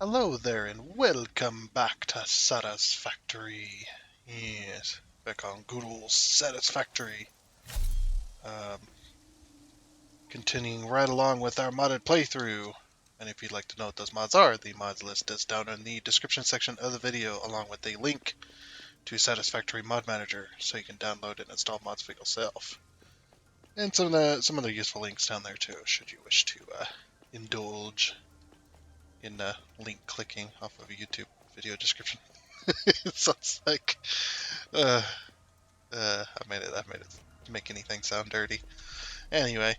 Hello there, and welcome back to Satisfactory. Yes, back on good old Satisfactory. Um, Continuing right along with our modded playthrough. And if you'd like to know what those mods are, the mods list is down in the description section of the video, along with a link to Satisfactory Mod Manager, so you can download and install mods for yourself. And some other useful links down there too, should you wish to indulge in link clicking off of a YouTube video description. So it's like, uh, I made it make anything sound dirty. Anyway,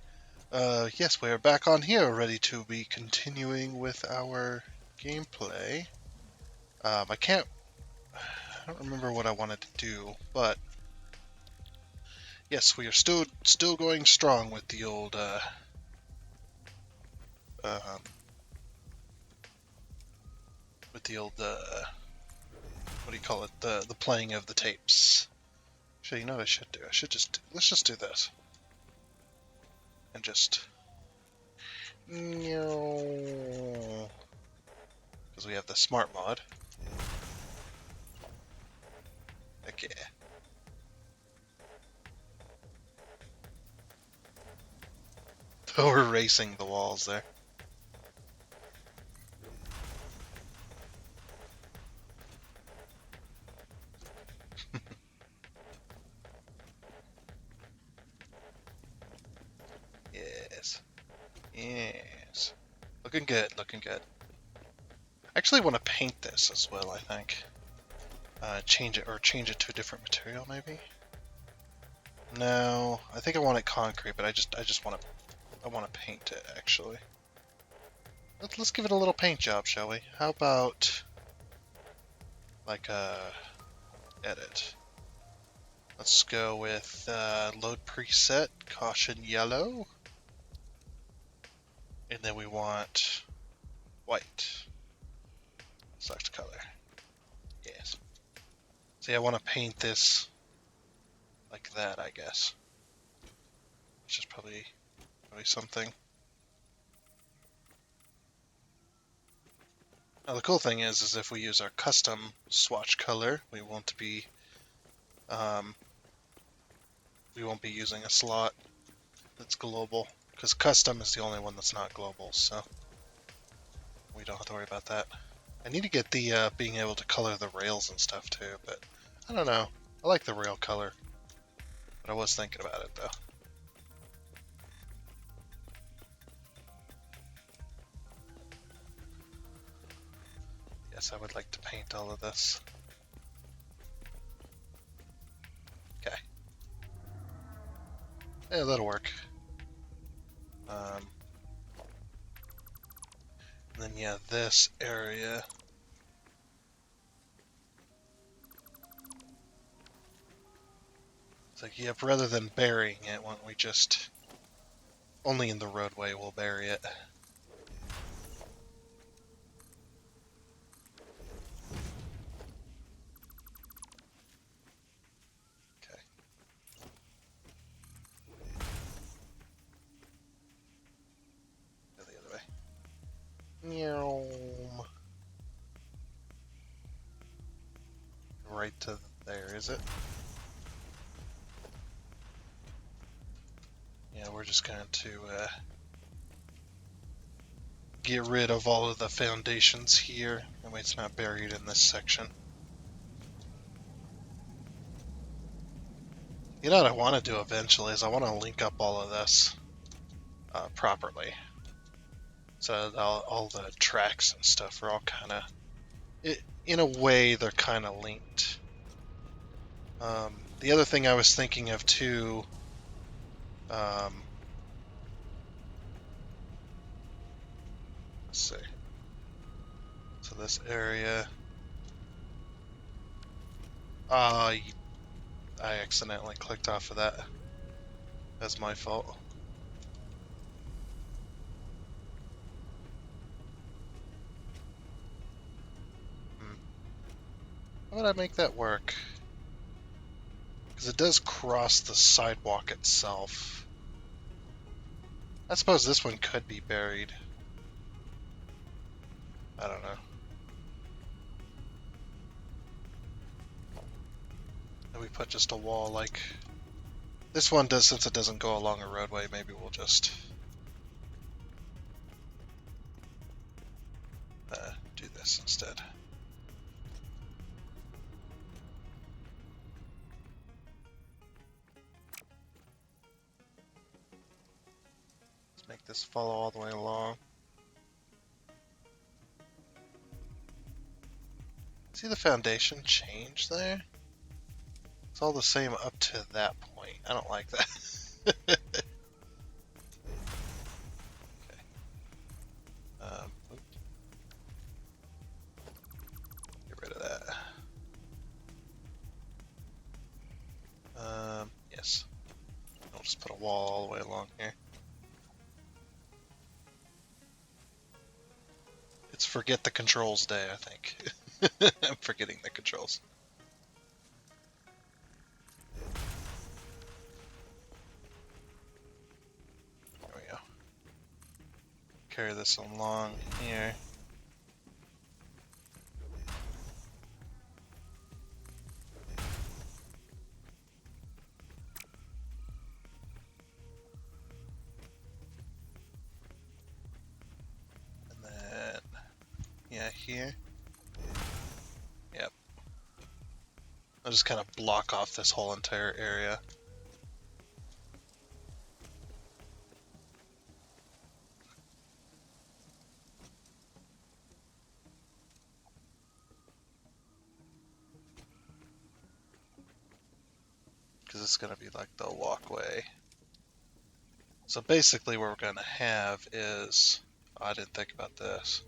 yes, we are back on here, ready to be continuing with our gameplay. I don't remember what I wanted to do, but yes, we are still going strong with the old, um, with the old, what do you call it? The playing of the tapes. Actually, you know what I should do? Let's just do this. And just, because we have the smart mod. Heck yeah. Oh, we're racing the walls there. Yes. Yes. Looking good, looking good. I actually want to paint this as well, I think. Change it to a different material, maybe? No, I think I want it concrete, but I just want to paint it, actually. Let's give it a little paint job, shall we? How about, like, edit. Let's go with, load preset, caution yellow. And then we want white. Select color. Yes. See, I want to paint this like that, I guess. Which is probably something. Now the cool thing is if we use our custom swatch color, we won't be using a slot that's global, because custom is the only one that's not global, so we don't have to worry about that. I need to get the being able to color the rails and stuff too, but I don't know. I like the rail color, but I was thinking about it though. Yes, I would like to paint all of this. Okay. Yeah, that'll work. And then yeah, this area. It's like, yep, rather than burying it, why don't we just only in the roadway we'll bury it. Okay. Go the other way. Meow. Right to there, is it? Yeah, we're just going to get rid of all of the foundations here. That way it's not buried in this section. You know what I want to do eventually is I want to link up all of this properly. So all the tracks and stuff are all kind of, in a way, they're kind of linked. The other thing I was thinking of too, let's see. So this area, I accidentally clicked off of that. That's my fault. How would I make that work? Because it does cross the sidewalk itself. I suppose this one could be buried. I don't know. put just a wall like this one does, since it doesn't go along a roadway. Maybe we'll just do this instead. Let's make this follow all the way along. See the foundation change there? It's all the same up to that point. I don't like that. Okay. Get rid of that. Yes. I'll just put a wall all the way along here. It's forget the controls day, I think. I'm forgetting the controls. There we go. Carry this along here. And then, yeah, here. Yep. I'll just kind of block off this whole entire area. Because it's going to be like the walkway. So basically what we're going to have is... Oh, I didn't think about this.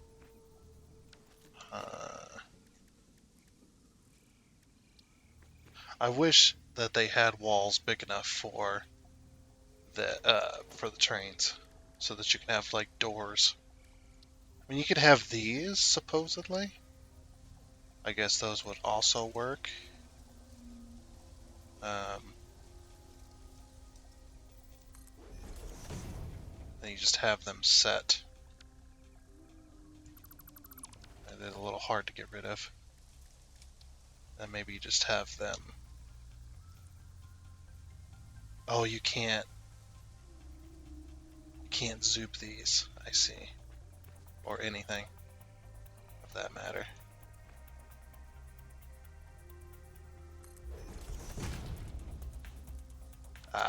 I wish that they had walls big enough for the trains, so that you can have like doors. I mean, you could have these supposedly. I guess those would also work. Then you just have them set. They're a little hard to get rid of. Then maybe you just have them. Oh, you can't zoop these, I see. Or anything of that matter.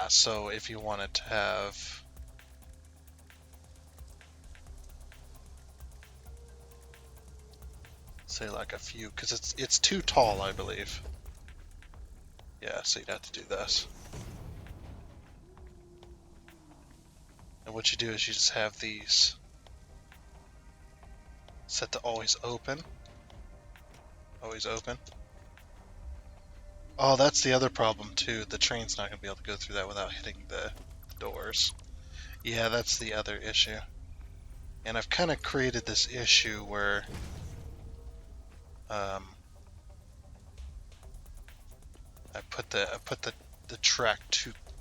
So if you wanted to have... say like a few, because it's too tall, I believe. Yeah, so you'd have to do this. And what you do is you just have these set to always open. Always open. Oh, that's the other problem too. The train's not going to be able to go through that without hitting the doors. Yeah, that's the other issue. And I've kind of created this issue where I put the track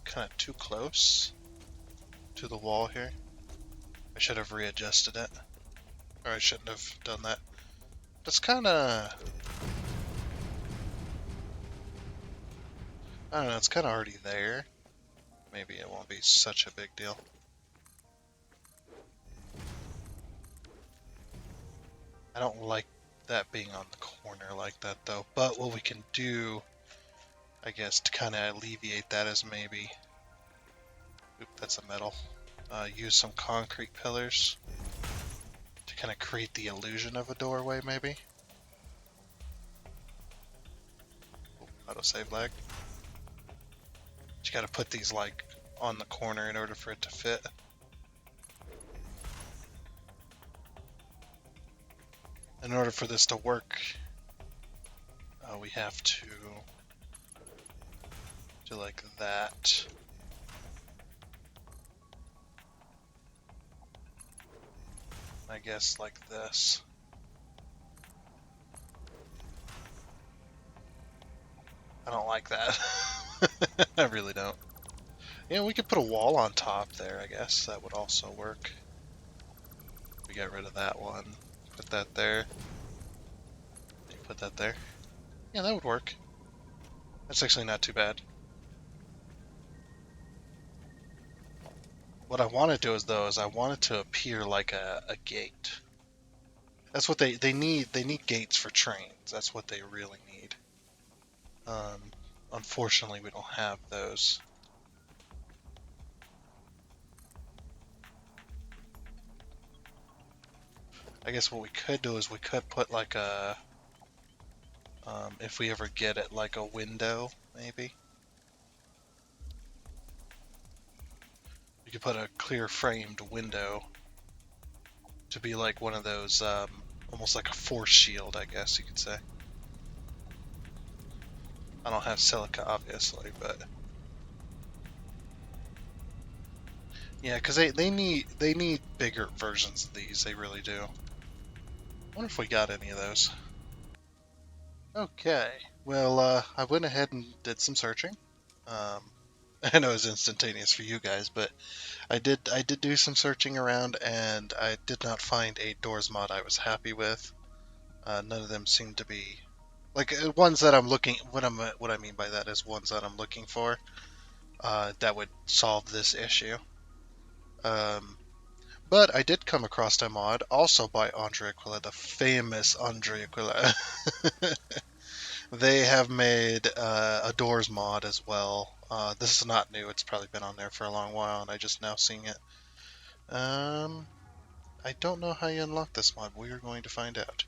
kind of too close to the wall here. I should have readjusted it. Or I shouldn't have done that. It's kind of... I don't know, it's kind of already there. Maybe it won't be such a big deal. I don't like that being on the corner like that though. But what we can do, I guess, to kind of alleviate that is maybe... Oop, that's a metal. Use some concrete pillars to kind of create the illusion of a doorway, maybe. Autosave lag. You gotta put these like on the corner in order for it to fit. In order for this to work, we have to do like that. I guess like this. I don't like that. I really don't. Yeah, we could put a wall on top there, I guess. That would also work. We got rid of that one. Put that there. Put that there. Yeah, that would work. That's actually not too bad. What I want to do is I want it to appear like a gate. That's what they need. They need gates for trains. That's what they really need. Um, Unfortunately, we don't have those. I guess what we could do is we could put like a, if we ever get it, like a window, maybe. We could put a clear framed window to be like one of those, almost like a force shield, I guess you could say. I don't have silica, obviously, but yeah, because they need bigger versions of these. They really do. I wonder if we got any of those. Okay, well, I went ahead and did some searching. Um, I know it's instantaneous for you guys, but I did do some searching around, and I did not find a doors mod I was happy with. None of them seem to be like ones that I'm looking. What I mean by that is ones that I'm looking for that would solve this issue. Um, but I did come across a mod also by Andre Aquila, the famous Andre Aquila. They have made a doors mod as well. This is not new. It's probably been on there for a long while, and I just now seeing it. I don't know how you unlock this mod. We are going to find out.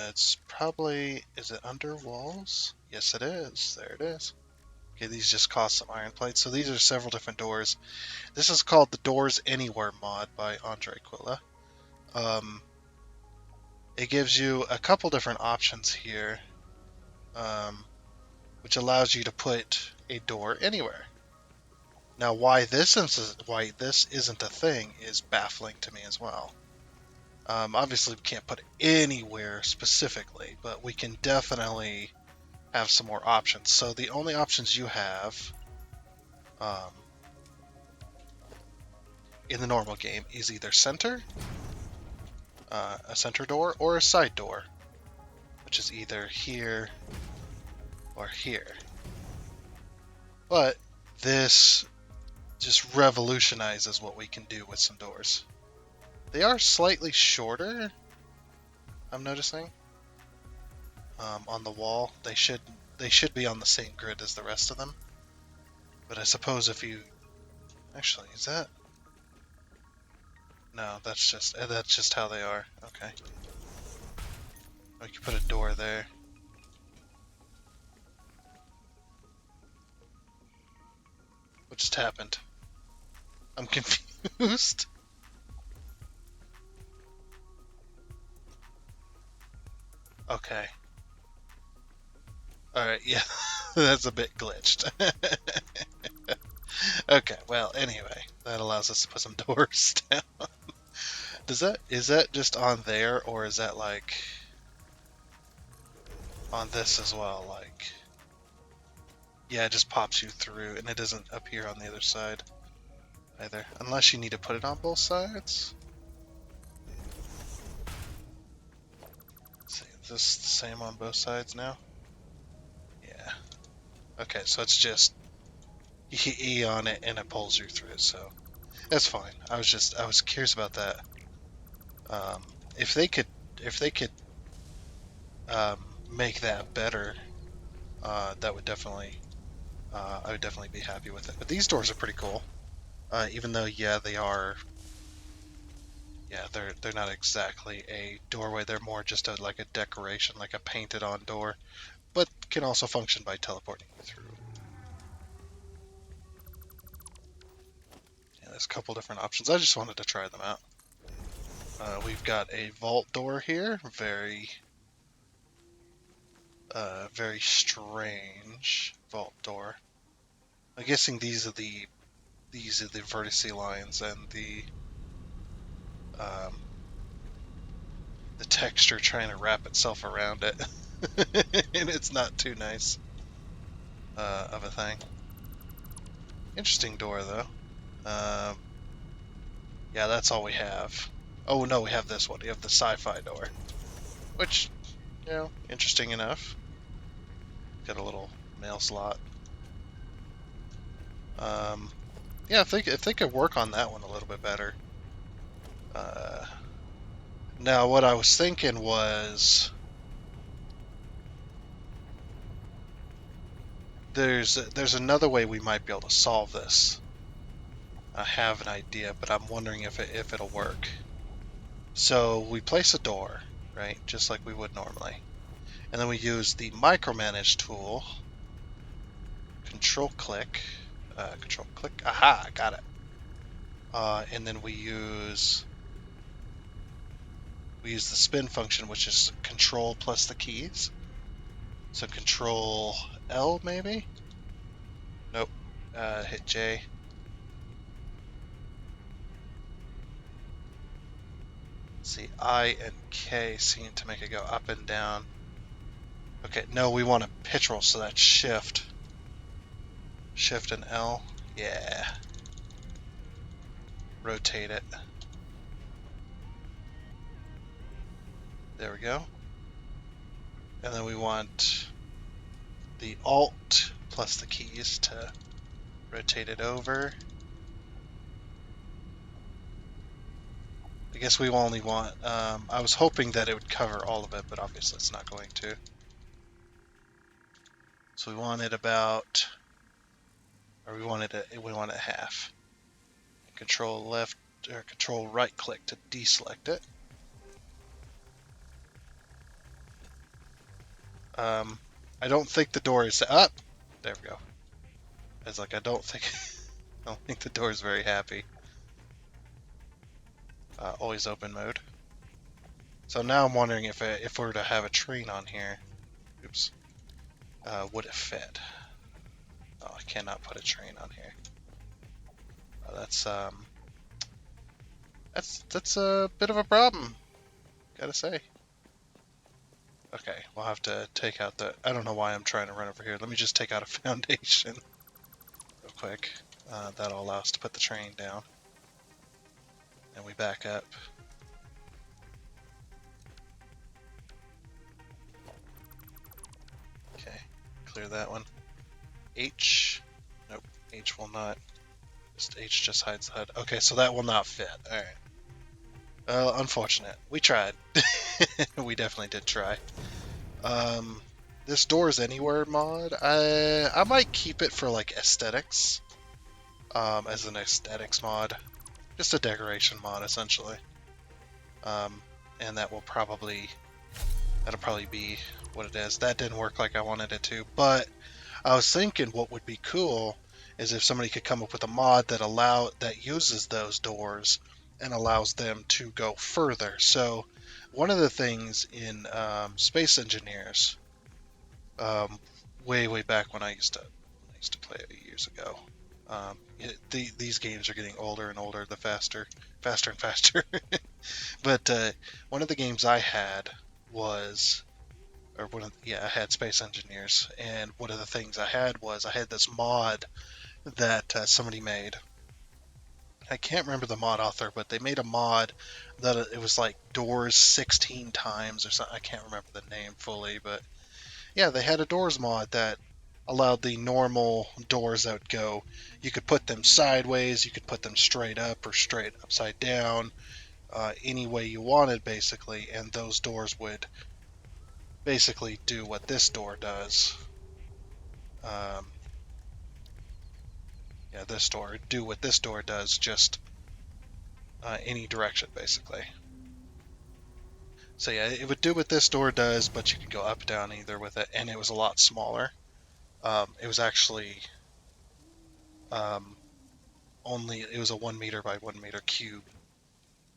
It's probably... Is it under walls? Yes, it is. There it is. Okay, these just cost some iron plates. So these are several different doors. This is called the Doors Anywhere mod by Andre Aquila. It gives you a couple different options here, which allows you to put a door anywhere. Now, why this isn't a thing is baffling to me as well. Obviously, we can't put it anywhere specifically, but we can definitely have some more options. So the only options you have um, in the normal game is either center, a center door, or a side door, which is either here or here. But this just revolutionizes what we can do with some doors. They are slightly shorter, I'm noticing. On the wall, they should be on the same grid as the rest of them. But I suppose if you actually is that no, that's just how they are. Okay, we can put a door there. What just happened? I'm confused. Okay. Alright, yeah. That's a bit glitched. Okay, well, anyway, that allows us to put some doors down. Is that just on there, or is that like on this as well? Like, yeah, it just pops you through, and it doesn't appear on the other side either, unless you need to put it on both sides. Let's see, is this the same on both sides now? Yeah. Okay, so it's just you hit E on it and it pulls you through, so that's fine. I was curious about that. Um, if they could make that better, that would definitely I would definitely be happy with it. But these doors are pretty cool. Even though they're not exactly a doorway. They're more just like a decoration, like a painted on door, but can also function by teleporting you through. Yeah, there's a couple different options. I just wanted to try them out. We've got a vault door here. Very strange vault door. I'm guessing these are the vertice lines and um, the texture trying to wrap itself around it, and it's not too nice of a thing. Interesting door though. Yeah, that's all we have. Oh no, we have this one. We have the sci-fi door, which interesting enough. Got a little mail slot. Yeah, if they could work on that one a little bit better. Now, what I was thinking was there's another way we might be able to solve this. I have an idea, but I'm wondering if it'll work. So we place a door, right, just like we would normally, and then we use the micromanage tool. Control click, Aha, got it. And then we use the spin function, which is control plus the keys. So control L maybe? Nope. Hit J. Let's see, I and K seem to make it go up and down. Okay, no, we want a pitch roll, so that's shift. Shift and L. Yeah. Rotate it. There we go. And then we want the Alt plus the keys to rotate it over. I guess we only want, I was hoping that it would cover all of it, but obviously it's not going to. So we want it about, or we want it half. Control left, or control right click to deselect it. I don't think the door is up. There we go. It's like I don't think the door is very happy. Always open mode. So now I'm wondering if we were to have a train on here, oops, would it fit? Oh, I cannot put a train on here. That's a bit of a problem, gotta say. Okay, we'll have to take out the. I don't know why I'm trying to run over here. Let me just take out a foundation real quick. That'll allow us to put the train down, and we back up. Okay, clear that one. H, nope, H will not. H just hides the HUD. Okay, so that will not fit. All right. Unfortunate. We tried. We definitely did try. This Doors Anywhere mod, I might keep it for like aesthetics. As an aesthetics mod, just a decoration mod essentially. And that'll probably be what it is. That didn't work like I wanted it to, but I was thinking what would be cool is if somebody could come up with a mod that uses those doors and allows them to go further. So one of the things in Space Engineers, way back when I used to play it years ago. These games are getting older and older, the faster and faster. But one of the games I had was, I had Space Engineers, and one of the things I had this mod that somebody made. I can't remember the mod author, but they made a mod that it was like doors 16 times or something. I can't remember the name fully, but yeah, they had a doors mod that allowed the normal doors that would go. You could put them sideways, you could put them straight up or straight upside down, any way you wanted basically, and those doors would basically do what this door does. This door do what this door does, just any direction basically. So yeah, it would do what this door does, but you could go up, down either with it, and it was a lot smaller. It was actually it was a 1 meter by 1 meter cube,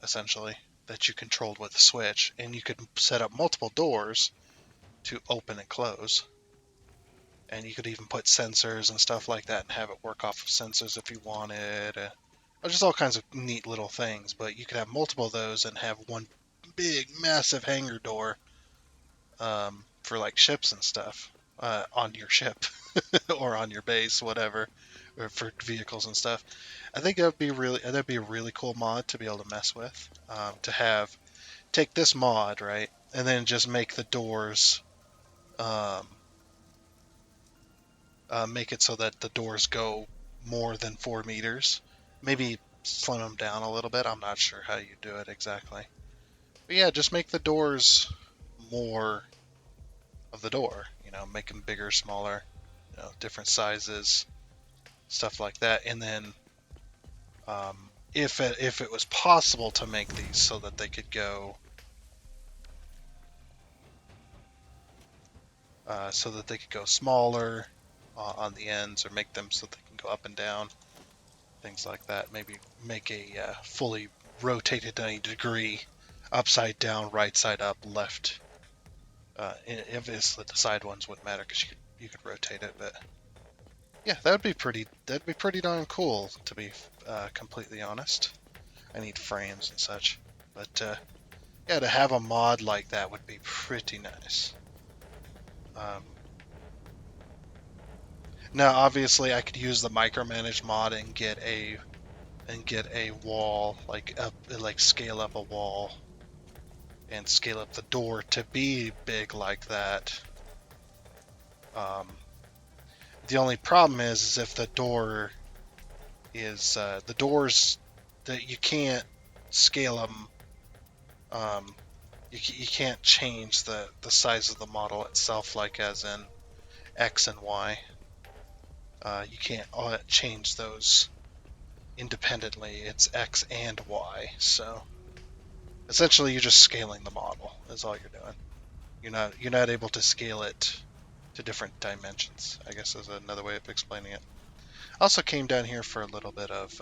essentially, that you controlled with a switch, and you could set up multiple doors to open and close. And you could even put sensors and stuff like that and have it work off of sensors if you wanted. Just all kinds of neat little things, but you could have multiple of those and have one big, massive hangar door for like ships and stuff on your ship or on your base, whatever, or for vehicles and stuff. I think that'd be a really cool mod to be able to mess with. Take this mod, right, and then just make the doors make it so that the doors go more than 4 meters. Maybe slim them down a little bit. I'm not sure how you do it exactly. But yeah, just make the doors more of the door. Make them bigger, smaller, different sizes, stuff like that. And then if it was possible to make these so that they could go smaller on the ends, or make them so they can go up and down, things like that. Maybe make a fully rotated 90 degree, upside down, right side up, left. If it's the side ones wouldn't matter because you could rotate it, but yeah, that'd be pretty darn cool, to be completely honest. I need frames and such, but yeah, to have a mod like that would be pretty nice. Now, obviously, I could use the micromanage mod and get a wall, like scale up a wall and scale up the door to be big like that. The only problem is if the door is the doors that you can't scale them. You can't change the size of the model itself, like as in X and Y. You can't change those independently. It's X and Y. So essentially, you're just scaling the model. Is all you're doing. You're not able to scale it to different dimensions, I guess is another way of explaining it. Also came down here for a little bit of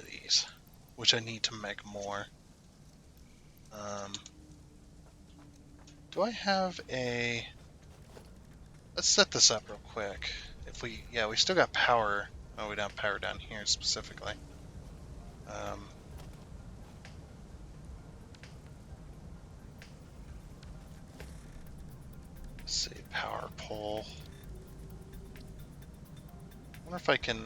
these, which I need to make more. Do I have a... Let's set this up real quick. We still got power. Oh, we don't have power down here specifically. Let's see, power pole. I wonder if I can...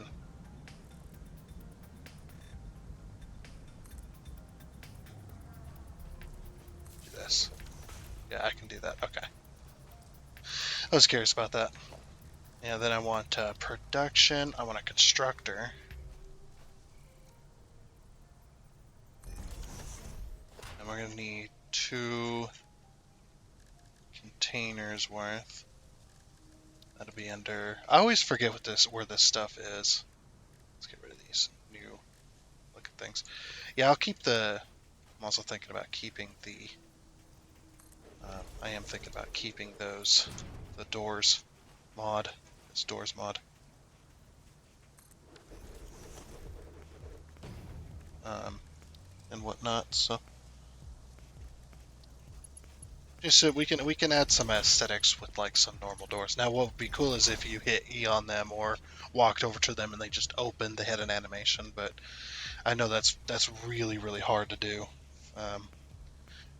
do this. Yeah, I can do that. Okay. I was curious about that. Yeah, then I want production. I want a constructor. And we're going to need 2 containers worth. That'll be under... I always forget where this stuff is. Let's get rid of these new looking things. Yeah, I'll keep the... I'm also thinking about keeping the... I am thinking about keeping those... the doors mod. This doors mod. And whatnot, so... just so we can add some aesthetics with like some normal doors. Now what would be cool is if you hit E on them or walked over to them and they just opened, they had an animation, but I know that's really, really hard to do.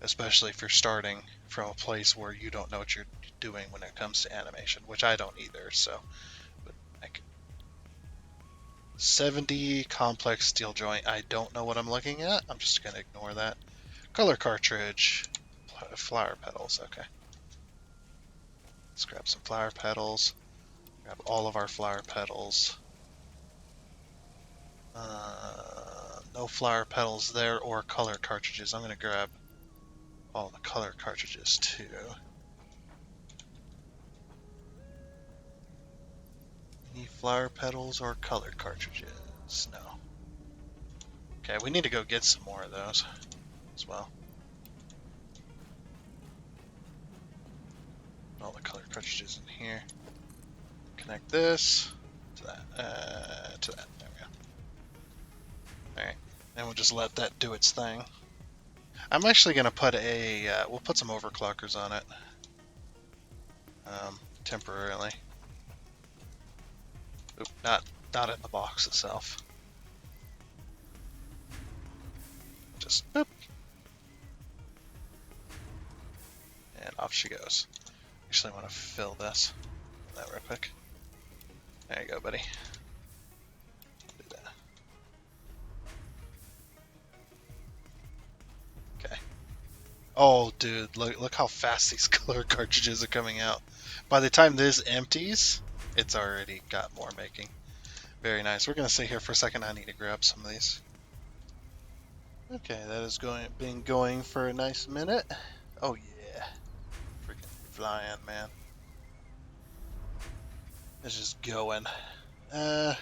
Especially if you're starting from a place where you don't know what you're doing when it comes to animation, which I don't either, so... But I can... 70 complex steel joint. I don't know what I'm looking at. I'm just going to ignore that. Color cartridge. Flower petals. Okay. Let's grab some flower petals. Grab all of our flower petals. No flower petals there or color cartridges. I'm going to grab all the color cartridges too. Any flower petals or color cartridges? No. Okay, we need to go get some more of those as well. All the color cartridges in here. Connect this to that. To that. There we go. Alright. And we'll just let that do its thing. I'm actually going to put a... we'll put some overclockers on it. Temporarily. Oop, not in the box itself. Just boop. And off she goes. Actually, I want to fill this. That real quick. There you go, buddy. Do that. Okay. Oh, dude, look how fast these color cartridges are coming out. By the time this empties, it's already got more making. Very nice. We're gonna sit here for a second. I need to grab some of these. Okay, that has been going for a nice minute. Oh yeah, freaking flying, man. It's just going. I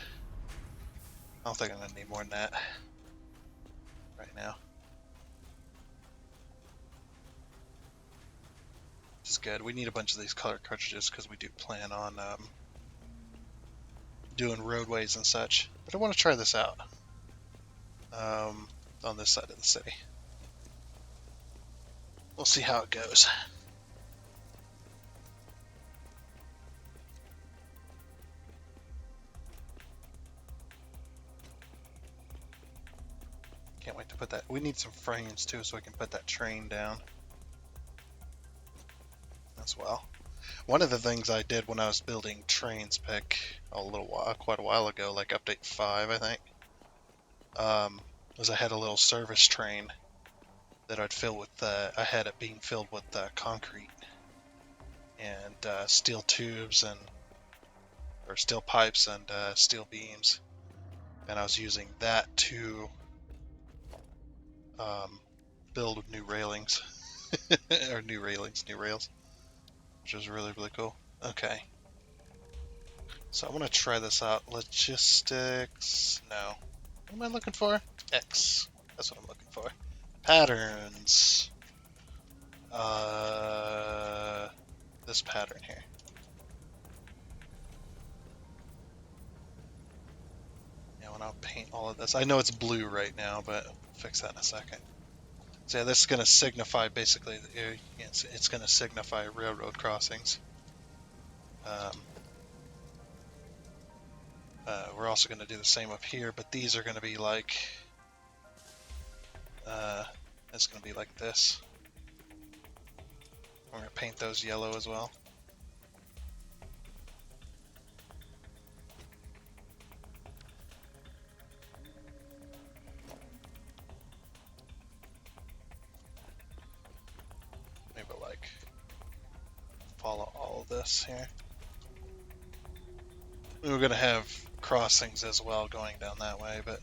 don't think I'm gonna need more than that right now. Which is good. We need a bunch of these color cartridges because we do plan on doing roadways and such. But I want to try this out on this side of the city. We'll see how it goes. Can't wait to put that. We need some frames too so we can put that train down as well. One of the things I did when I was building trains quite a while ago, like update 5, I think, was I had a little service train that I'd fill with, I had it being filled with concrete and steel tubes or steel pipes and steel beams, and I was using that to build new railings, or new rails, which was really, really cool. Okay. So I want to try this out. Logistics. No. What am I looking for? X. That's what I'm looking for. Patterns. This pattern here. Yeah, when I'll paint all of this. I know it's blue right now, but I'll fix that in a second. So yeah, this is going to signify basically, it's going to signify railroad crossings. We're also going to do the same up here, but these are going to be like, it's going to be like this. We're going to paint those yellow as well. Maybe like follow all of this here. We were going to have crossings as well going down that way, but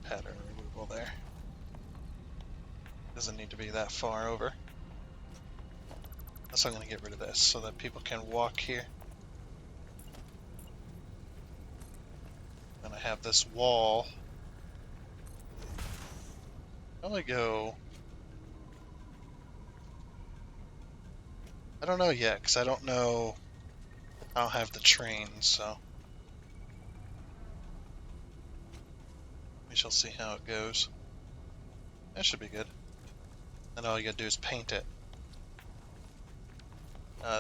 pattern removal there. Doesn't need to be that far over. So I'm going to get rid of this so that people can walk here. And I have this wall. How do I go? I don't know yet, because I don't know. I don't have the train, so we shall see how it goes. That should be good. And all you gotta do is paint it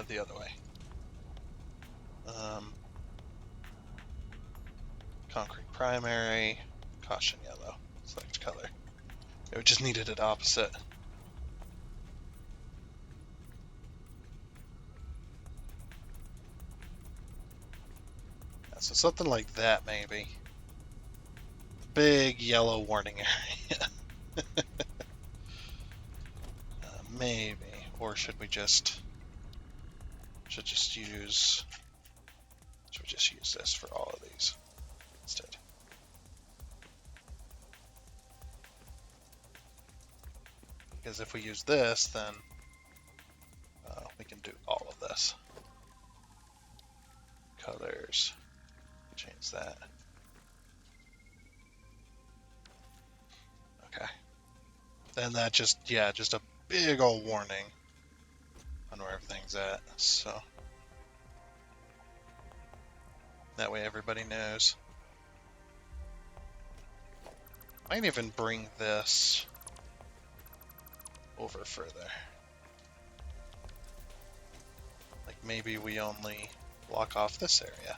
the other way. Concrete primary, caution yellow, select color. We just needed it opposite. Yeah, so something like that maybe. Big yellow warning area. Maybe, or should we just use this for all of these instead? Because if we use this, then we can do all of this. Colors, change that. Okay. Then that just a big old warning on where everything's at. So that way everybody knows. Might even bring this over further. Like maybe we only block off this area.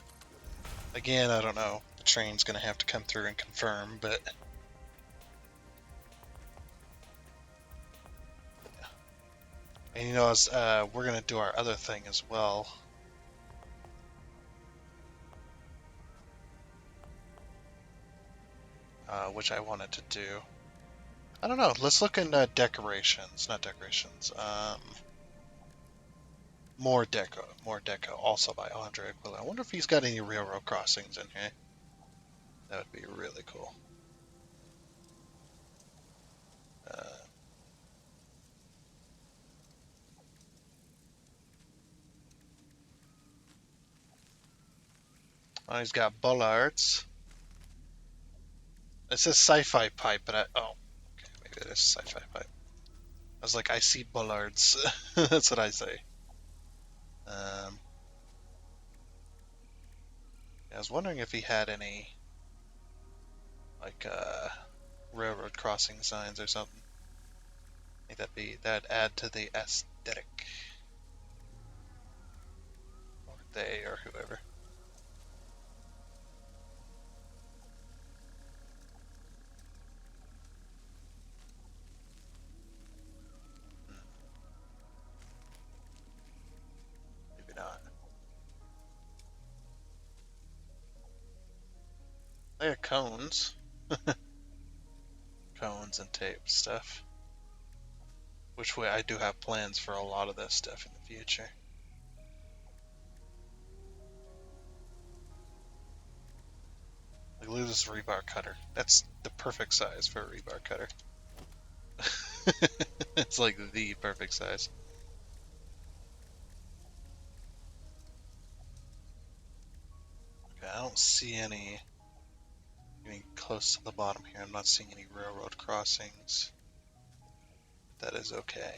Again, I don't know. The train's gonna have to come through and confirm, but yeah. And you know, as we're gonna do our other thing as well. which I wanted to do. I don't know. Let's look in decorations, not decorations. More deco. Also by Andre Aquila. I wonder if he's got any railroad crossings in here. That would be really cool. Oh, he's got bollards. It says sci-fi pipe, but oh, okay, maybe it is sci-fi pipe. I was like, I see bollards. That's what I say. I was wondering if he had any, like, railroad crossing signs or something. I think that'd add to the aesthetic. Or they, or whoever. Maybe not. They have cones. Cones and tape stuff. Which way I do have plans for a lot of this stuff in the future. Like, look at this rebar cutter. That's the perfect size for a rebar cutter. It's like the perfect size. Okay, I don't see any. Getting close to the bottom here, I'm not seeing any railroad crossings. That is okay.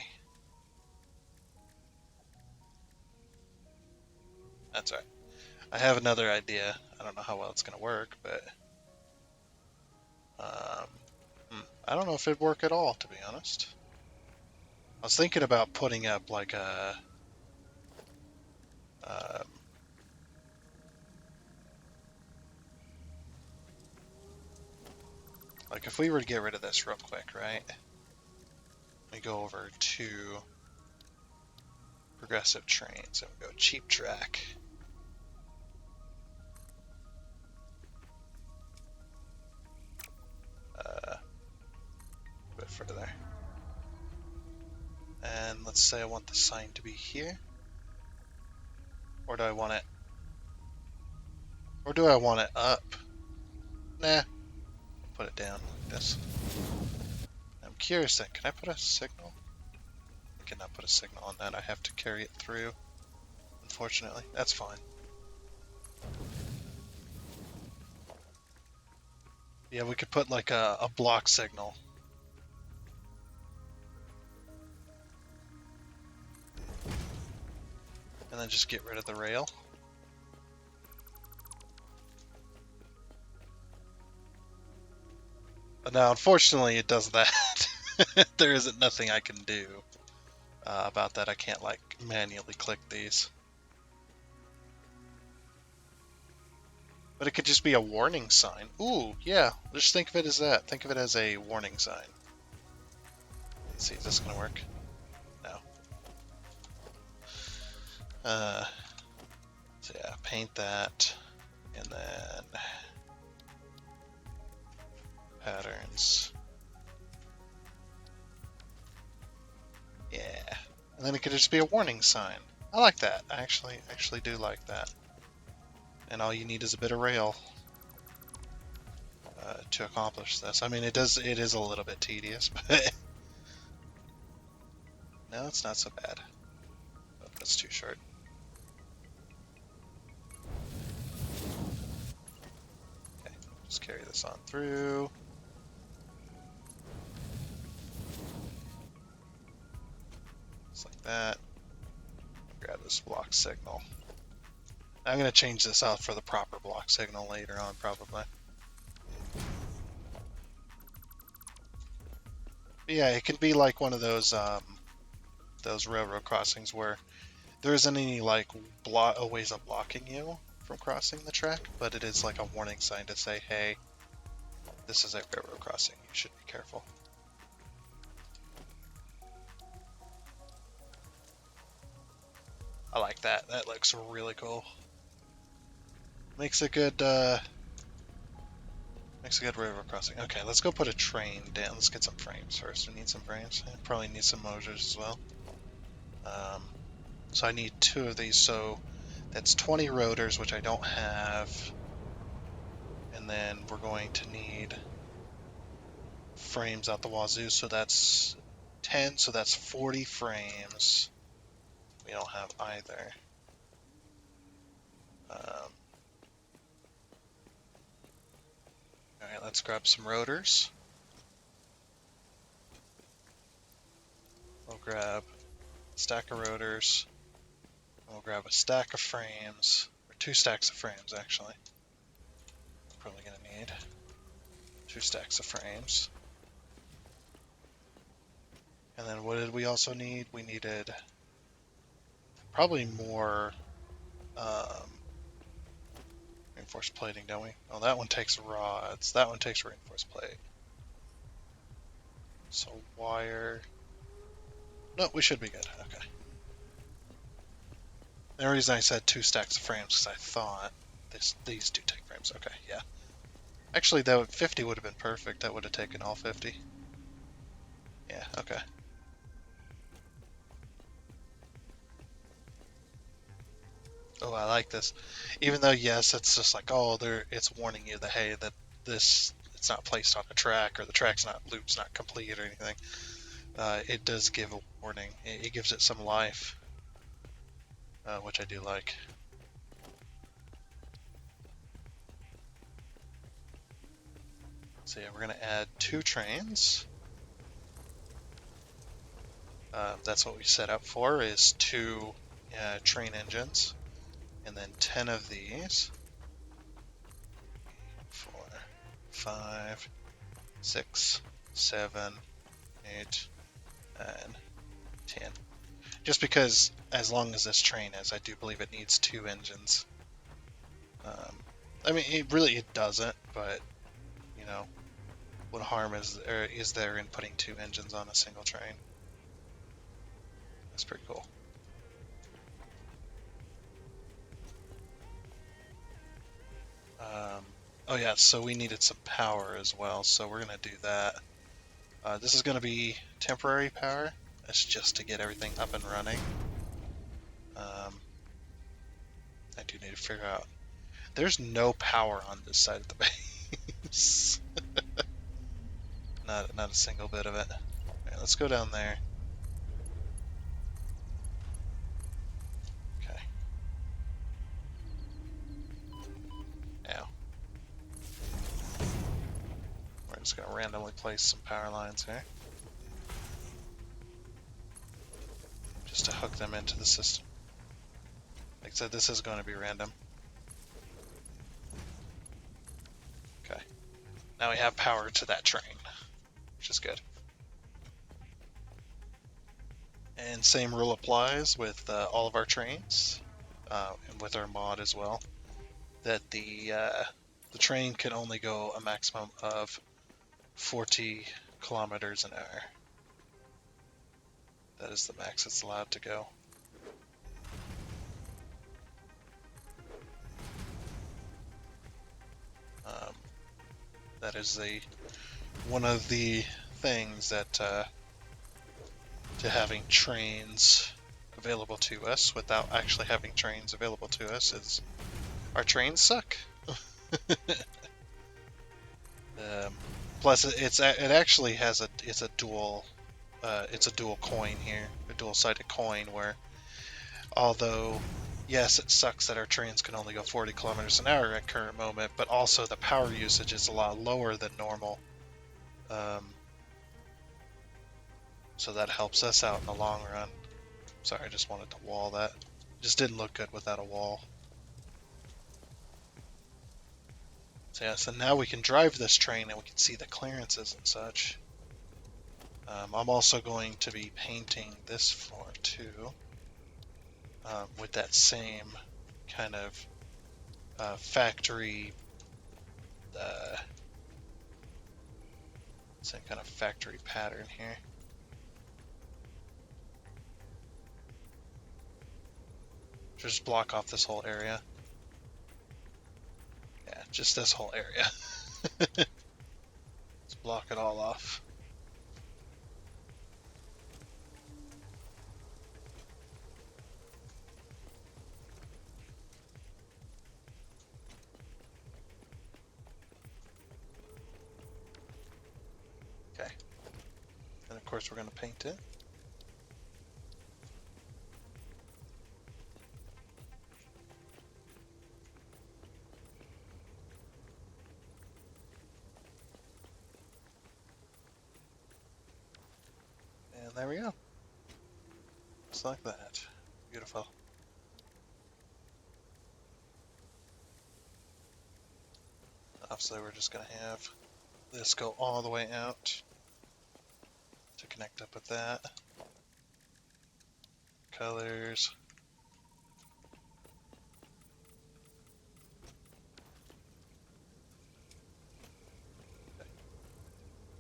That's alright. I have another idea. I don't know how well it's going to work, but I don't know if it'd work at all, to be honest. I was thinking about putting up like a like if we were to get rid of this real quick, right? We go over to progressive trains and we go cheap track. A bit further. And let's say I want the sign to be here. Or do I want it up? Nah. Put it down like this. I'm curious then, can I put a signal? I cannot put a signal on that. I have to carry it through. Unfortunately, that's fine. Yeah, we could put like a block signal. And then just get rid of the rail. But now, unfortunately, it does that. There isn't nothing I can do about that. I can't like manually click these. But it could just be a warning sign. Ooh, yeah. Just think of it as that. Think of it as a warning sign. Let's see, is this gonna work? No. So yeah, paint that, and then patterns. Yeah, and then it could just be a warning sign. I like that. I actually do like that. And all you need is a bit of rail to accomplish this. I mean, it is a little bit tedious, but no, it's not so bad. Oh, that's too short. Okay, just carry this on through. Just like that. Grab this block signal. I'm going to change this out for the proper block signal later on, probably. But yeah, it can be like one of those railroad crossings where there isn't any like ways of blocking you from crossing the track, but it is like a warning sign to say, hey, this is a railroad crossing. You should be careful. I like that. That looks really cool. Makes a good Makes a good river crossing. Okay, let's go put a train down. Let's get some frames first. We need some frames. Probably need some motors as well. So I need 2 of these. So that's 20 rotors, which I don't have. And then we're going to need frames out the wazoo. So that's 10. So that's 40 frames. We don't have either. Alright, let's grab some rotors. We'll grab a stack of rotors. We'll grab a stack of frames. Or 2 stacks of frames, actually. Probably going to need 2 stacks of frames. And then what did we also need? We needed probably more reinforced plating, don't we? Oh, that one takes rods. That one takes reinforced plate. So wire. No, we should be good. Okay. The reason I said 2 stacks of frames because I thought these 2 take frames. Okay, yeah. Actually, that 50 would have been perfect. That would have taken all 50. Yeah, okay. Oh, I like this. Even though, yes, it's just like, oh, it's warning you that, hey, that it's not placed on a track, or the loop's not complete or anything. It does give a warning. It gives it some life, which I do like. So yeah, we're going to add 2 trains. That's what we set up for, is 2 train engines. And then 10 of these. 4, 5, 6, 7, 8, and 10. Just because, as long as this train is, I do believe it needs 2 engines. I mean, it doesn't, but, you know, what harm is there in putting 2 engines on a single train? That's pretty cool. Oh yeah, so we needed some power as well, so we're going to do that. This is going to be temporary power. That's just to get everything up and running. I do need to figure out. There's no power on this side of the base. Not a single bit of it. Right, let's go down there. Okay. Now. We're just going to randomly place some power lines here. Just to hook them into the system. Like I said, this is going to be random. Okay. Now we have power to that train, which is good. And same rule applies with all of our trains, and with our mod as well, that the train can only go a maximum of 40 kilometers an hour. That is the max it's allowed to go. That is one of the things that to having trains available to us without actually having trains available to us is our trains suck. Plus, it actually has it's a dual coin here, a dual-sided coin where, although yes, it sucks that our trains can only go 40 kilometers an hour at current moment, but also the power usage is a lot lower than normal. So that helps us out in the long run. Sorry, I just wanted to wall that. It just didn't look good without a wall. So yeah, so now we can drive this train and we can see the clearances and such. I'm also going to be painting this floor too, with that same kind of factory, same kind of factory pattern here. Just block off this whole area. Yeah, just this whole area. Let's block it all off. Okay. And of course we're going to paint it. And there we go. Just like that. Beautiful. Obviously we're just going to have this go all the way out to connect up with that. Colors.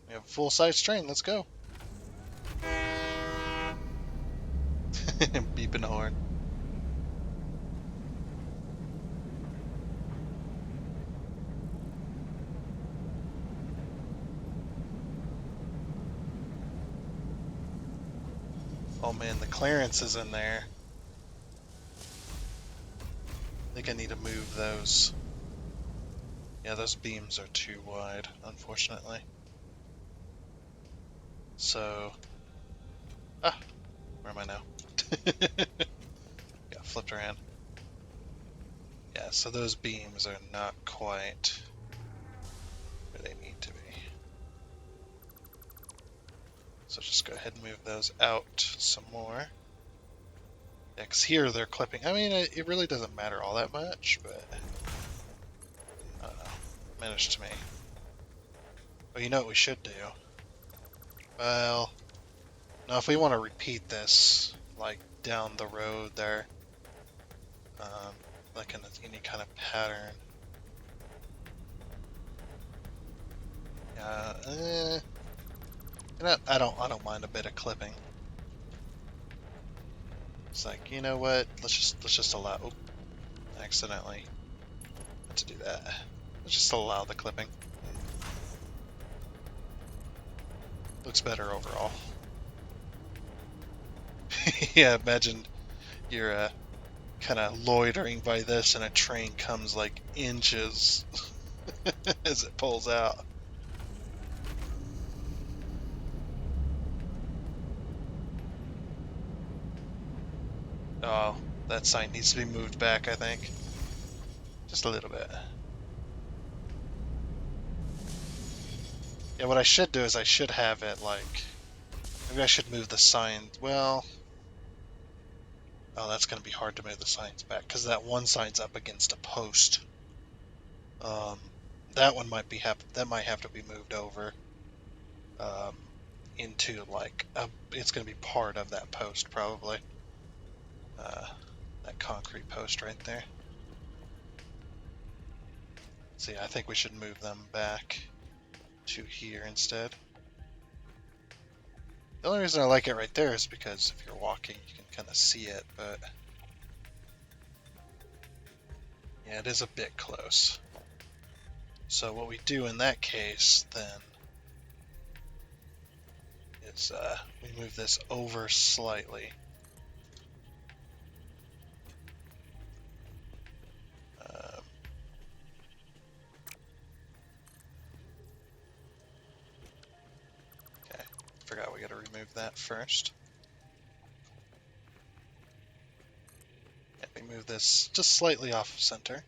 We have a full-size train. Let's go. Beeping horn. Oh man, the clearance is in there. I think I need to move those. Yeah, those beams are too wide, unfortunately. So, where am I now? Got flipped around. Yeah, so those beams are not quite where they need to be. So just go ahead and move those out some more. Yeah, because here they're clipping. I mean, it really doesn't matter all that much, but I don't know. It matters to me. But you know what we should do? Well, now if we want to repeat this, like down the road there, like in any kind of pattern. I don't mind a bit of clipping. It's like, you know what? Let's just allow. Oh, accidentally meant to do that. Let's just allow the clipping. Looks better overall. Yeah, imagine you're kind of loitering by this, and a train comes like inches as it pulls out. Oh, that sign needs to be moved back, I think. Just a little bit. Yeah, what I should do is I should have it like... Maybe I should move the sign... Well... Oh, that's going to be hard to move the signs back, because that one sign's up against a post. That one might be that might have to be moved over into like it's going to be part of that post probably. That concrete post right there. See, I think we should move them back to here instead. The only reason I like it right there is because if you're walking, you can kind of see it, but yeah, it is a bit close. So what we do in that case then is we move this over slightly. Okay, forgot we got to remove that first. Yeah, we move this just slightly off center.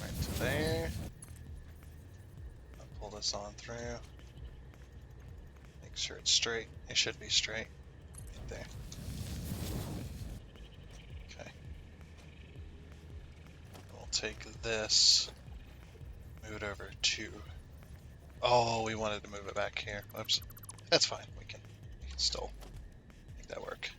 Right to there. I'll pull this on through. Make sure it's straight. It should be straight. Right there. Okay. We'll take this, move it over to... Oh, we wanted to move it back here. Whoops. That's fine. We can still make that work.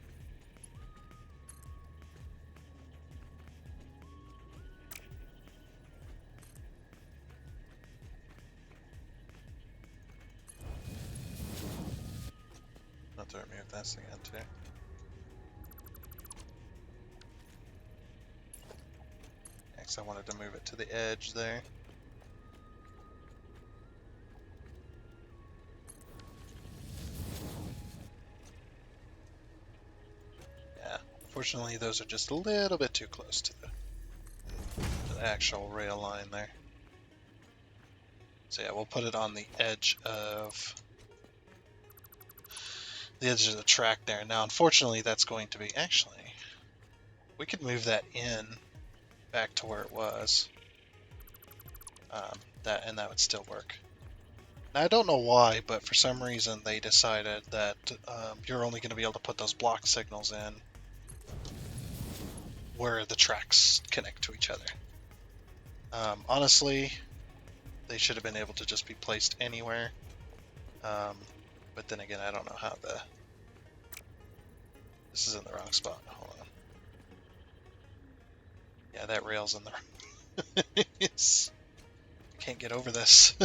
to remove this again too. Next I wanted to move it to the edge there. Yeah, fortunately those are just a little bit too close to the actual rail line there. So yeah, we'll put it on the edge of the track there. Now unfortunately that's going to be, actually, we could move that in back to where it was. That would still work. Now I don't know why, but for some reason they decided that you're only going to be able to put those block signals in where the tracks connect to each other. Honestly, they should have been able to just be placed anywhere. But then again, I don't know how this is in the wrong spot. Hold on. Yeah, that rail's in the can't get over this.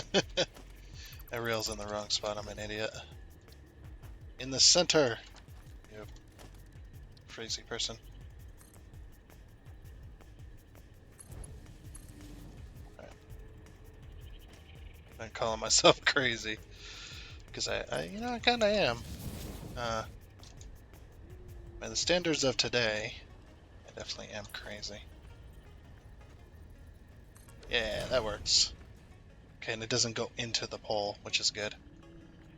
That rail's in the wrong spot. I'm an idiot. In the center. You crazy person. Right. I'm calling myself crazy because I kind of am. By the standards of today, I definitely am crazy. Yeah, that works. Okay, and it doesn't go into the pole, which is good.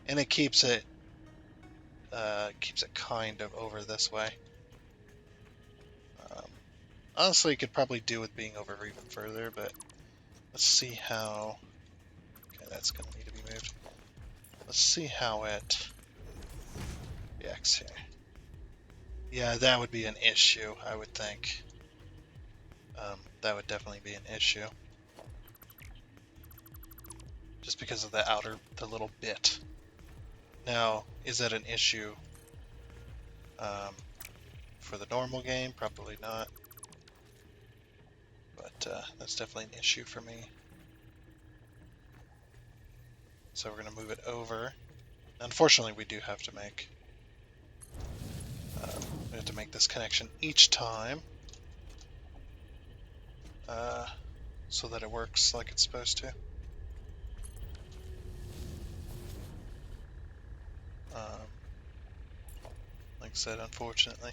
And it keeps it kind of over this way. Honestly, you could probably do with being over even further, but let's see how. Okay, that's going to need to be moved. Let's see how it reacts here. Yeah, that would be an issue, I would think. That would definitely be an issue. Just because of the little bit. Now, is that an issue for the normal game? Probably not. But that's definitely an issue for me. So we're going to move it over. Unfortunately, we do have to make this connection each time so that it works like it's supposed to. Like I said, unfortunately.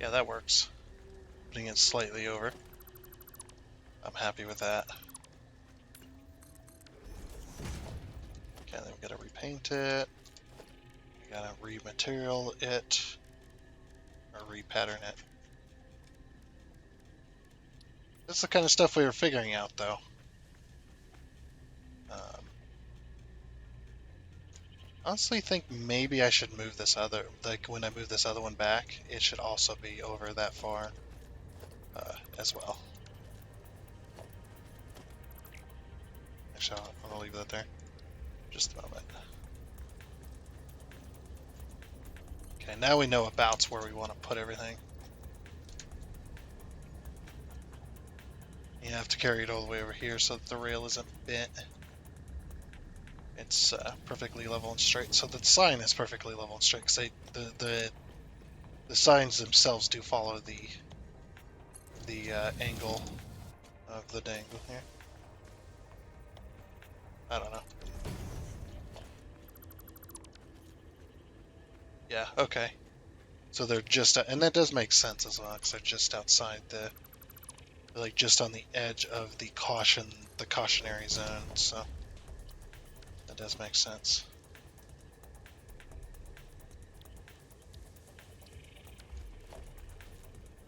Yeah, that works. Putting it slightly over. I'm happy with that. Okay, then we gotta repaint it. We gotta rematerial it. Or repattern it. This is the kind of stuff we were figuring out, though. Honestly think maybe I should move this other, like when I move this other one back, it should also be over that far as well. Actually, I'm gonna leave that there. Just a moment. Okay, now we know about where we want to put everything. You have to carry it all the way over here so that the rail isn't bent. It's perfectly level and straight. So the sign is perfectly level and straight because the signs themselves do follow the angle of the dangle here. I don't know. Yeah, okay. So they're just, and that does make sense as well, because they're just outside like just on the edge of the cautionary zone, so that does make sense.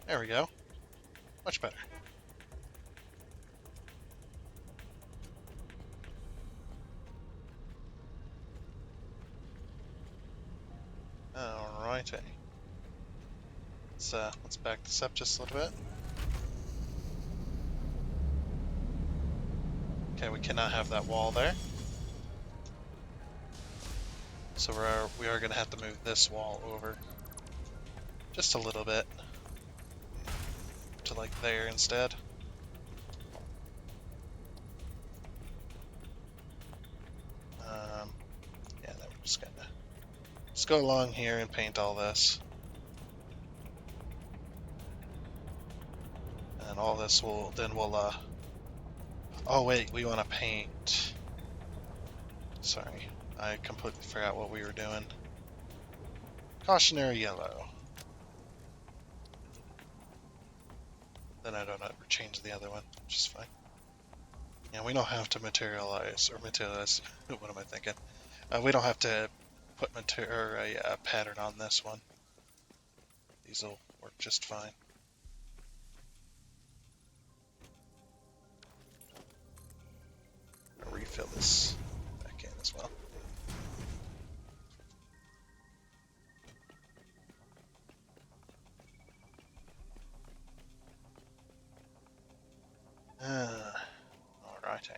There we go. Much better. Alrighty. Let's back this up just a little bit. Okay, we cannot have that wall there. So we are going to have to move this wall over just a little bit to like there instead. go along here and paint all this. And all this will, then we'll, oh wait, we want to paint. Sorry, I completely forgot what we were doing. Cautionary yellow. Then I don't ever change the other one, which is fine. Yeah, we don't have to materialize. What am I thinking? We don't have to put a pattern on this one. These will work just fine. I'll refill this back in as well. Alrighty.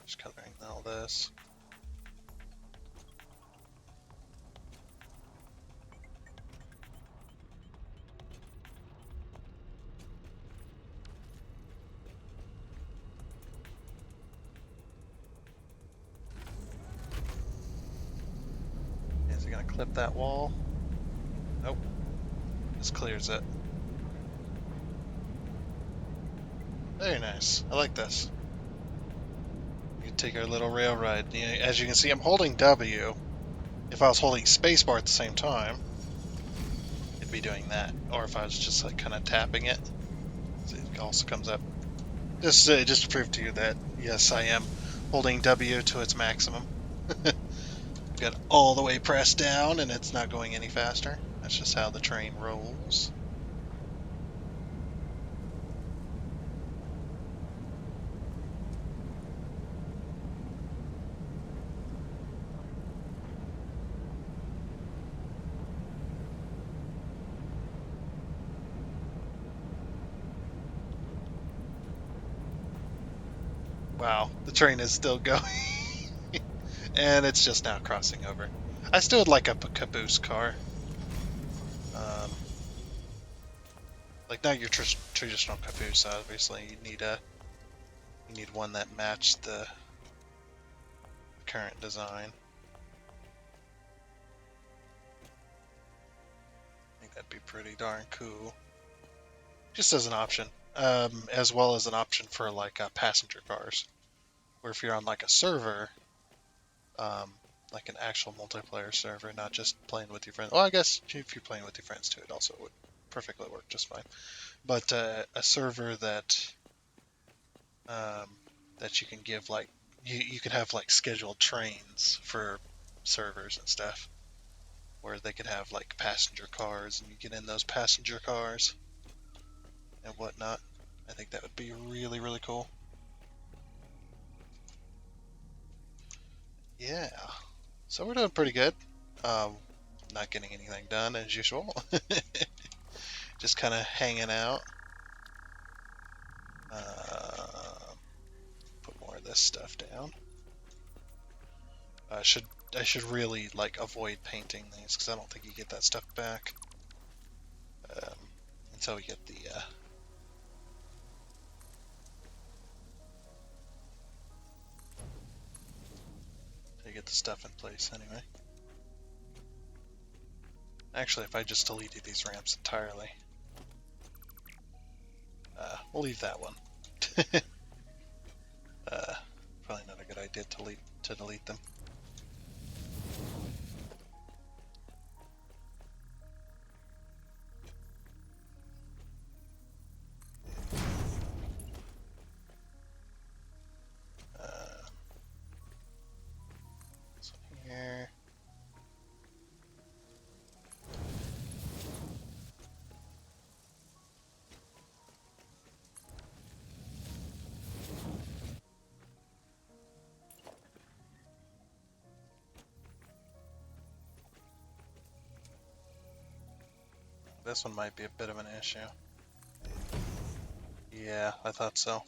Just coloring all this. Is it gonna clip that wall? Nope. Just clears it. Very nice. I like this. We can take our little rail ride. As you can see, I'm holding W. If I was holding spacebar at the same time, it'd be doing that. Or if I was just like kind of tapping it, it also comes up. Just to prove to you that yes, I am holding W to its maximum. Got it all the way pressed down, and it's not going any faster. That's just how the train rolls. Wow, the train is still going. And it's just now crossing over. I still would like a caboose car. Like not your traditional caboose, obviously. You need one that matched the current design. I think that'd be pretty darn cool. Just as an option, as well as an option for like passenger cars, where if you're on like a server, like an actual multiplayer server, not just playing with your friends. Well, I guess if you're playing with your friends too, it also would perfectly work just fine. But a server that that you can give like you could have like scheduled trains for servers and stuff, where they could have like passenger cars, and you get in those passenger cars and whatnot. I think that would be really, really cool. Yeah. So we're doing pretty good. Not getting anything done as usual. Just kind of hanging out. Put more of this stuff down. I should really like avoid painting these because I don't think you get that stuff back until we get the stuff in place anyway. Actually, if I just deleted these ramps entirely, we'll leave that one. Probably not a good idea to delete them. So here. This one might be a bit of an issue. Yeah, I thought so.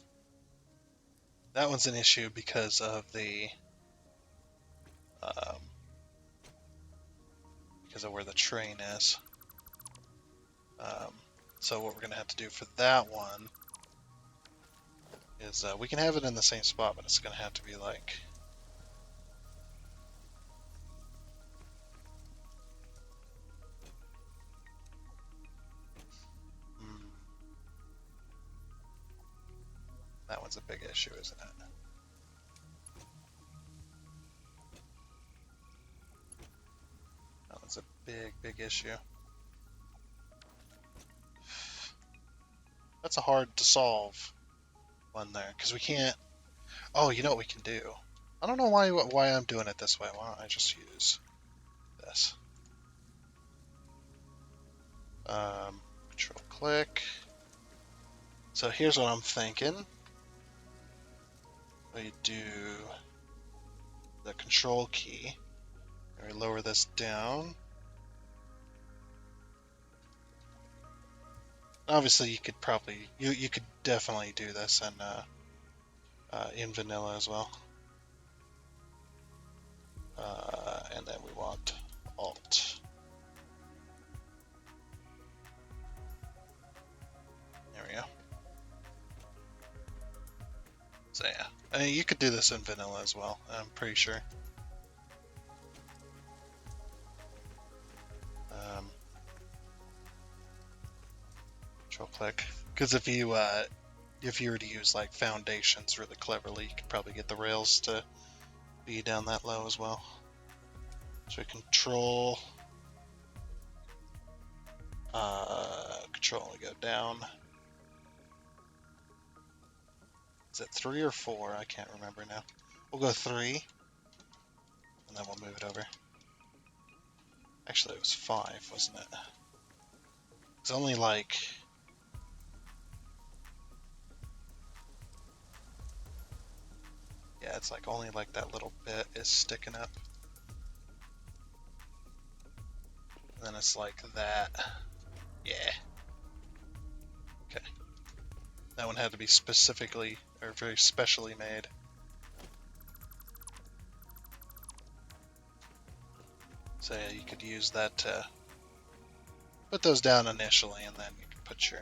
That one's an issue because of where the train is. So what we're going to have to do for that one is we can have it in the same spot, but it's going to have to be like... That one's a big issue, isn't it? That one's a big issue. That's a hard to solve one there, because we can't... Oh, you know what we can do? I don't know why I'm doing it this way. Why don't I just use this? Control click. So here's what I'm thinking. We do the control key, and we lower this down. Obviously, you could probably you could definitely do this in vanilla as well. And then we want alt. There we go. So yeah, I mean, you could do this in vanilla as well. I'm pretty sure. Control click, because if you were to use like foundations really cleverly, you could probably get the rails to be down that low as well. So control, we go down. Is it 3 or 4? I can't remember now. We'll go 3, and then we'll move it over. Actually, it was 5, wasn't it? It's only like... Yeah, it's like only like that little bit is sticking up. And then it's like that. Yeah. Okay. That one had to be specifically, or very specially made. So yeah, you could use that to put those down initially, and then you can put your...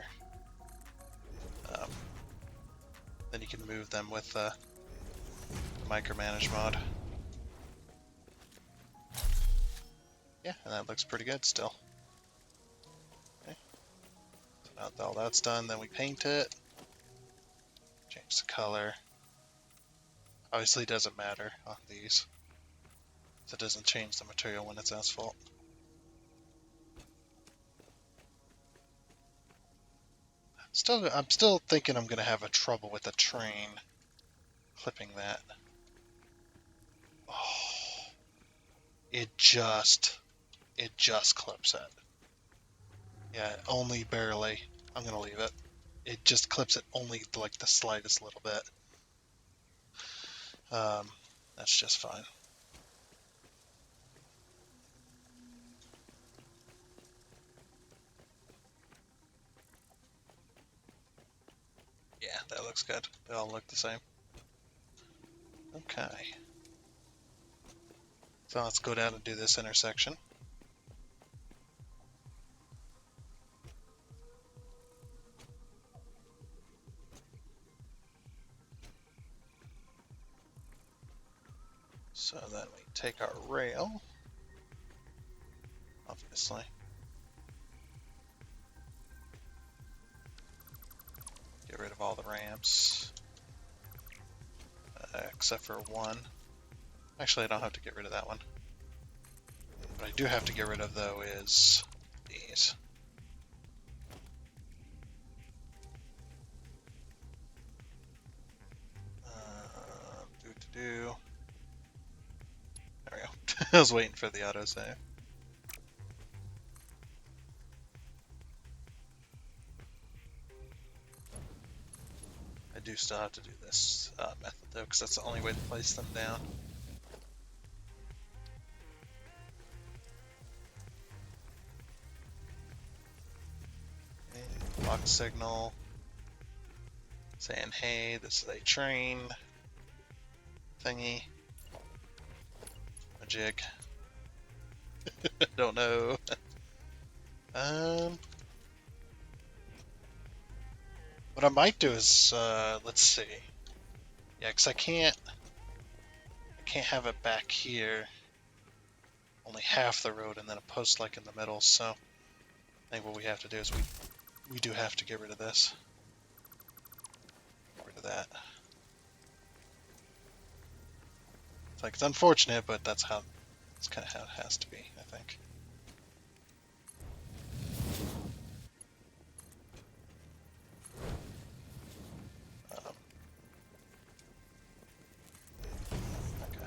then you can move them with the micromanage mod. Yeah, and that looks pretty good still. Okay. So now that all that's done, then we paint it. Change the color. Obviously it doesn't matter on these. So it doesn't change the material when it's asphalt. I'm still thinking I'm gonna have a trouble with the train clipping that. Oh, it just clips it. Yeah, only barely. I'm gonna leave it. It just clips it only like the slightest little bit. That's just fine. Yeah, that looks good. They all look the same. Okay. So let's go down and do this intersection. So then we take our rail, obviously. Get rid of all the ramps, except for one. Actually, I don't have to get rid of that one. What I do have to get rid of, though, is these. There we go. I was waiting for the autosave. I do still have to do this method, though, because that's the only way to place them down. Clock signal saying, hey, this is a train thingy. A jig. Don't know. What I might do is, let's see. Yeah, because I can't have it back here. Only half the road and then a post like in the middle, so I think what we have to do is we do have to get rid of this. Get rid of that. It's like, it's unfortunate, but it's kind of how it has to be, I think. Okay.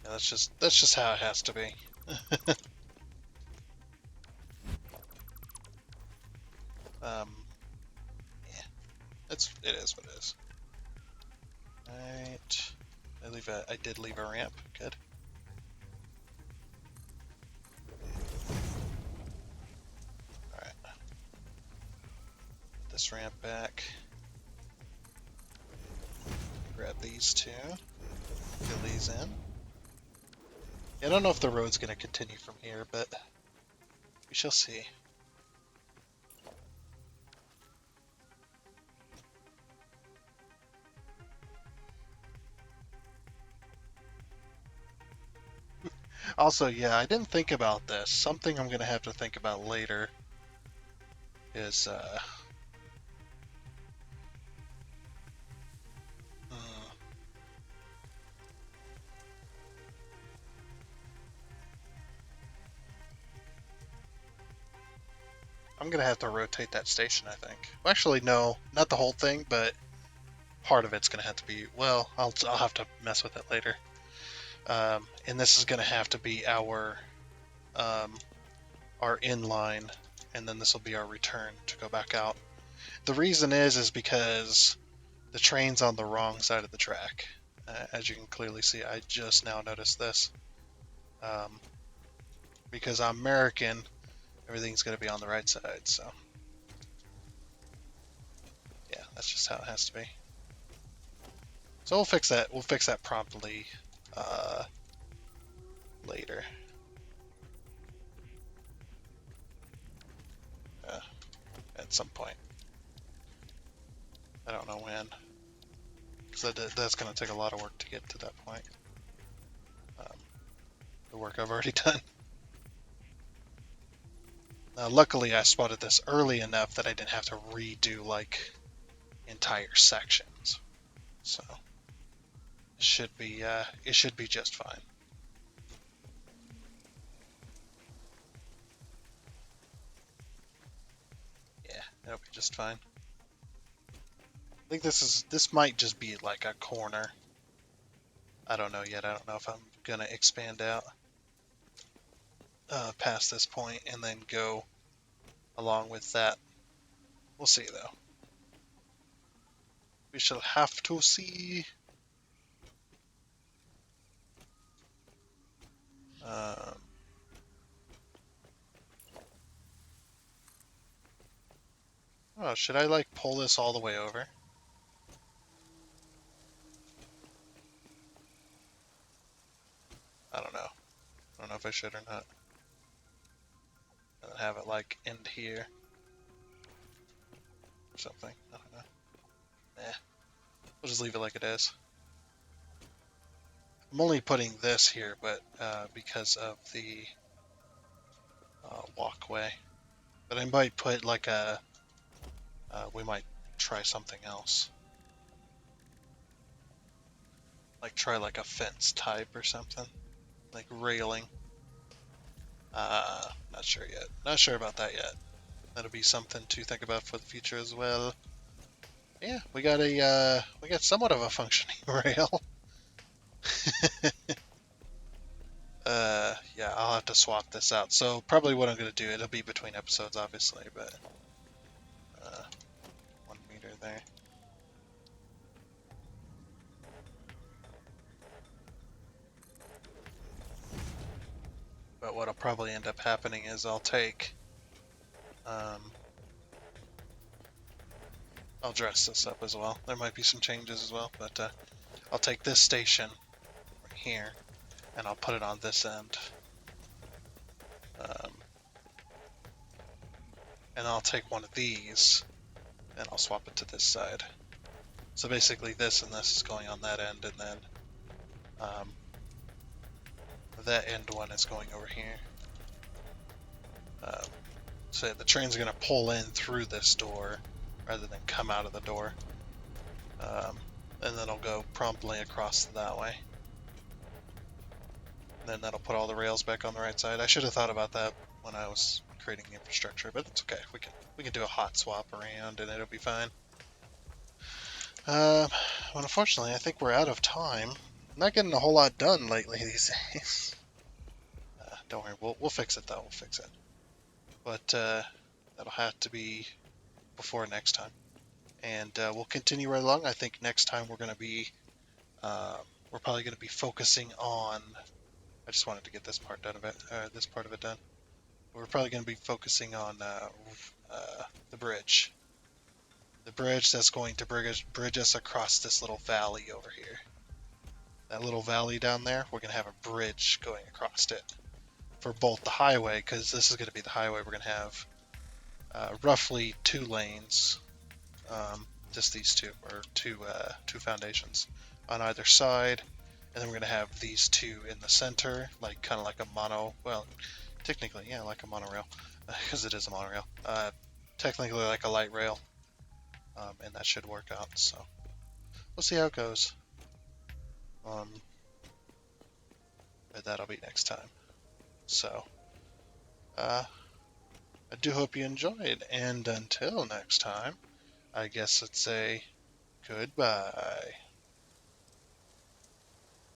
Yeah, that's just how it has to be. Yeah, it is what it is. Alright. I did leave a ramp. Good. Alright. Put this ramp back. Grab these two. Fill these in. I don't know if the road's going to continue from here, but we shall see. Also, yeah, I didn't think about this. Something I'm going to have to think about later is, I'm going to have to rotate that station, I think. Well, actually, no, not the whole thing, but part of it's going to have to be, well, I'll have to mess with it later. And this is going to have to be our inline, and then this will be our return to go back out. The reason is because the train's on the wrong side of the track. As you can clearly see, I just now noticed this. Because I'm American, everything's going to be on the right side, so yeah, that's just how it has to be. So we'll fix that. We'll fix that promptly later. At some point. I don't know when. Because that's going to take a lot of work to get to that point. The work I've already done. Now, luckily, I spotted this early enough that I didn't have to redo, like, entire sections. So, it should be just fine. Yeah, it'll be just fine. I think this might just be like a corner. I don't know yet. I don't know if I'm gonna expand out past this point and then go along with that. We'll see though. We shall have to see. Oh, should I like pull this all the way over? I don't know. I don't know if I should or not. And then have it like end here. Or something. I don't know. We'll just leave it like it is. I'm only putting this here, but because of the walkway. But I might put like we might try something else. Like try like a fence type or something. Like railing. Not sure yet. Not sure about that yet. That'll be something to think about for the future as well. Yeah, we got somewhat of a functioning rail. Yeah, I'll have to swap this out. So probably what I'm gonna do, it'll be between episodes obviously, but 1 meter there. But what'll probably end up happening is I'll dress this up as well. There might be some changes as well, but I'll take this station right here and I'll put it on this end. and I'll take one of these, and I'll swap it to this side. So basically this and this is going on that end, and then that end one is going over here. So the train's going to pull in through this door rather than come out of the door. And then it'll go promptly across that way. And then that'll put all the rails back on the right side. I should have thought about that when I was creating the infrastructure, but it's okay. We can do a hot swap around and it'll be fine. Well, unfortunately, I think we're out of time. I'm not getting a whole lot done lately these days. Don't worry, we'll fix it though. We'll fix it. But that'll have to be before next time. And we'll continue right along. I think next time we're probably going to be focusing on. I just wanted to get this part done of it. This part of it done. We're probably going to be focusing on the bridge. The bridge that's going to bridge us across this little valley over here. That little valley down there, we're going to have a bridge going across it for both the highway, because this is going to be the highway. We're going to have roughly 2 lanes, just these two, or two foundations on either side, and then we're going to have these 2 in the center, like kind of like a well, technically, yeah, like a monorail, because it is a monorail. Technically like a light rail, and that should work out. So we'll see how it goes. But that'll be next time. So I do hope you enjoyed, and until next time, I guess let's say goodbye.